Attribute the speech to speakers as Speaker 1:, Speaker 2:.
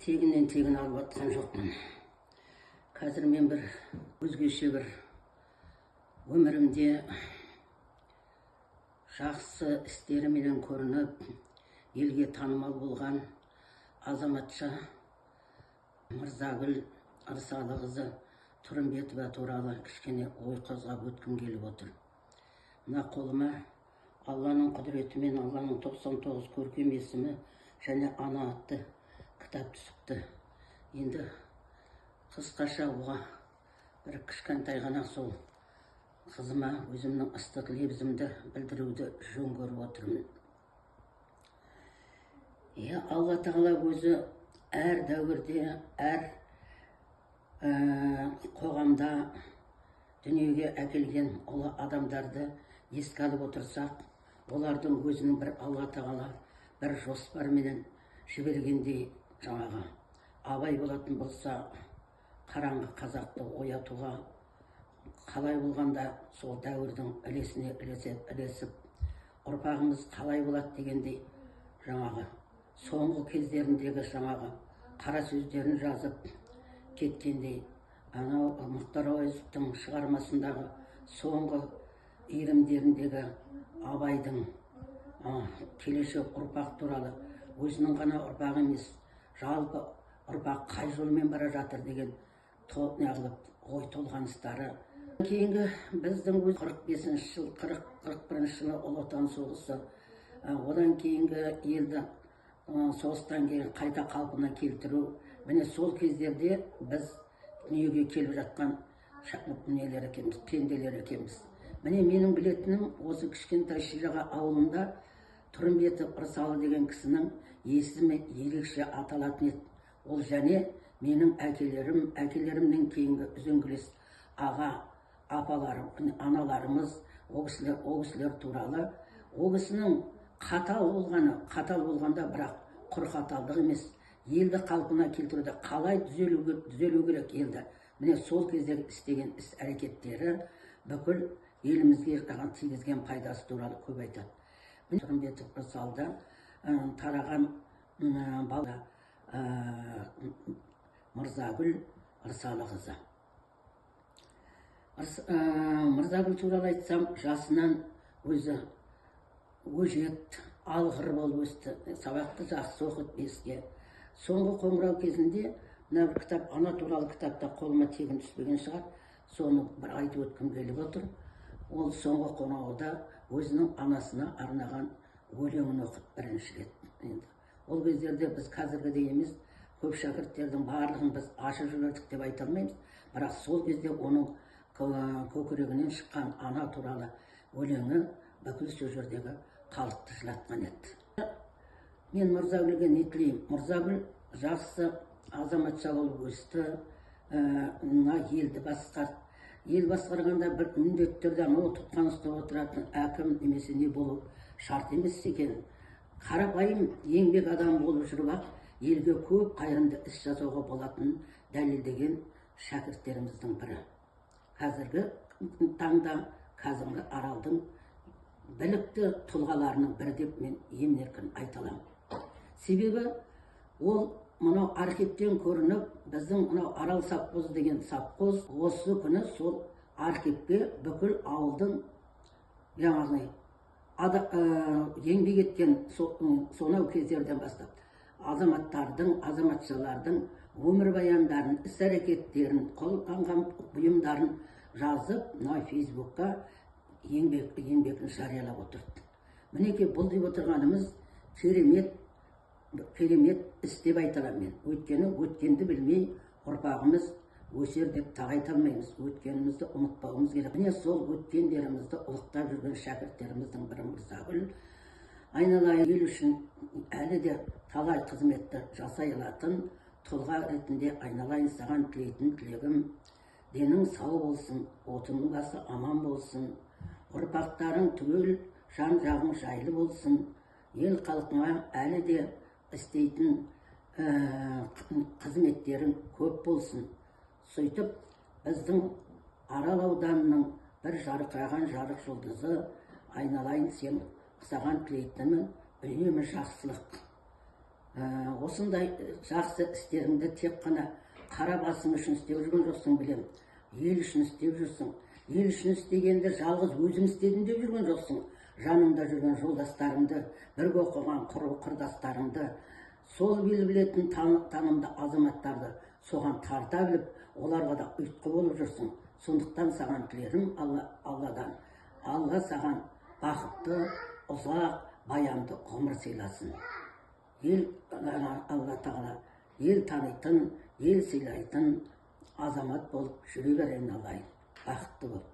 Speaker 1: тегіннен тегін алып жатқан жоқпын. Қазір мен бір өзгеше бір өмірімде жақсы істеріменен көрініп, елге танымал болған азаматша Мырзагүл Ырсалықызы Тұрымбетова туралы кішкене ой қозғап өткім келіп отыр. Мына қолыма Алланың құдіретімен Алланың 99 көркем есімі және ана атты кітап түсіпті. Енді қысқаша оға бір кішкентай ғана сол қызыма өзімнің ыстық лебізімді білдіруді жөн көріп отырмын. Алла тағала өзі әр дәуірде, әр қоғамда дүниеге әкелген ұлы адамдарды еске алып отырсақ, олардың өзінің бір Алла тағала бір жоспарменен жібергендей, жаңағы абай болатын болса, қараңғы қазақты оятуға қалай болғанда сол дәуірдің ілесіне ілесіп, ұрпағымыз қалай болады дегендей, жаңағы соңғы кездеріндегі жаңағы қара сөздерін жазып кеткендей, анау Мұхтар Әуезовтің шығармасындағы соңғы иірімдеріндегі абайдың келешек ұрпақ туралы өзінің ғана ұрпақ емес, жалпы ұрпақ қай жолмен бара жатыр деген ой толғаныстары. Кейінгі біздің 45-ші жыл, 41-ші жылы Ұлы Отан соғысы, одан кейінгі елді соғыстан кейін қайта қалпына келтіру, міне сол кездерде біз дүниеге келіп жатқан пенделер екенбіз. Міне менің білетінім осы кішкентай Шижаға ауылында Тұрымбетов Ырсалы деген кісінің есімі ерекше аталатын еді. Ол және менің әкелерімнен кейінгі үзеңгілес аға, апаларым, аналарымыз, о кісілер туралы, о кісінің қатал болғанда, бірақ құр қаталдық емес, елді қалпына келтіруді қалай түзелу керек елді. Міне сол кездегі істеген іс-әрекеттері бүкіл елімізге тигізген пайдасы туралы көп айтады. Тұрымбетов Ырсалыда тараған бала Мырзагүл Ырсалықызы. Мырзагүл туралы айтсам, жасынан өзі өжет, алғыр болып өсті, сабақты жақсы оқыды беске. Соңғы қоңырау кезінде мына бір кітап, ана туралы кітапта қолыма тегін түспеген шығар, соны бір айтып өткім келіп отыр. Ол соңғы қоңырауда өзінің анасына арнаған өлеңін оқыды бірінші рет. Ол кездерде біз қазіргідей емес, көп шәкірттердің барлығын біз ашып жібердік деп айта алмаймыз, бірақ сол кезде оның көкірегінен шыққан ана туралы өлеңі бүкіл сол жердегі халықты жылатқан еді. Мен Мырзагүлге не тілеймін? Мырзагүл жақсы азаматша болып өсті, елді басқарды. Ел басқарғанда бір міндеттерді анау тұтқан ұстап отыратын әкім немесе не болу шарт емес екен. Қарапайым еңбек адам болып жүріп, елге көп қайырымды іс жасауға болатын дәлелдеген шәкірттеріміздің бірі. Қазіргі таңда қазіргі аралдың білікті тұлғаларының бірі деп мен емін-еркін айта аламын. Себебі ол мынау архивтен көрініп, біздің мынау Арал совхозы деген совхоз осы күні сол архивке бүкіл ауылдың жаңағы еңбек еткен сонау кездерден бастап азаматтардың, азаматшалардың өмірбаяндарын, іс-әрекеттерін, қолданған бұйымдарын жазып, мына Фейсбукқа еңбегін жариялап отырды. Мінекей бұл деп отырғанымыз керемет іс деп айта аламын мен. Өйткені өткенді білмей ұрпағымыз өсер деп тағайта алмаймыз. Өткенімізді ұмытпауымыз керек. Міне сол өткендерімізді ұлықтап жүрген шәкірттеріміздің бірі Мырзагүл. Айналайын ел үшін әлі де талай қызметті жасай алатын тұлға ретінде айналайын саған тілейтін тілегім. Денің сау болсын, отының басы аман болсын, ұрпақтарың түгел жан жағың жайлы болсын, ел халқыңа әлі де істейтін қызметтерің көп болсын. Сөйтіп, біздің Арал ауданының бір жарқыраған жарық жұлдызы, айналайын сен саған тілейтінім үнемі жақсылық. осындай жақсы істеріңді тек қана қара басың үшін істеп жүрген жоқсың, білем. Ел үшін істеп жүрсің. Ел үшін істегенді жалғыз өзің істедім деп жүрген жоқсың. Жаныңда жүрген жолдастарыңды, бірге оқыған құрдастарыңды, сол білетін танымды азаматтарды соған тарта біліп, оларға да ұйытқы болып жүрсің. Сондықтан саған тілерім Алладан. Алла саған бақытты, ұзақ, баянды ғұмыр сыйласын. Алла тағала ел танитын, ел сыйлайтын азамат болып жүре берейін, алайын. Бақытты бол.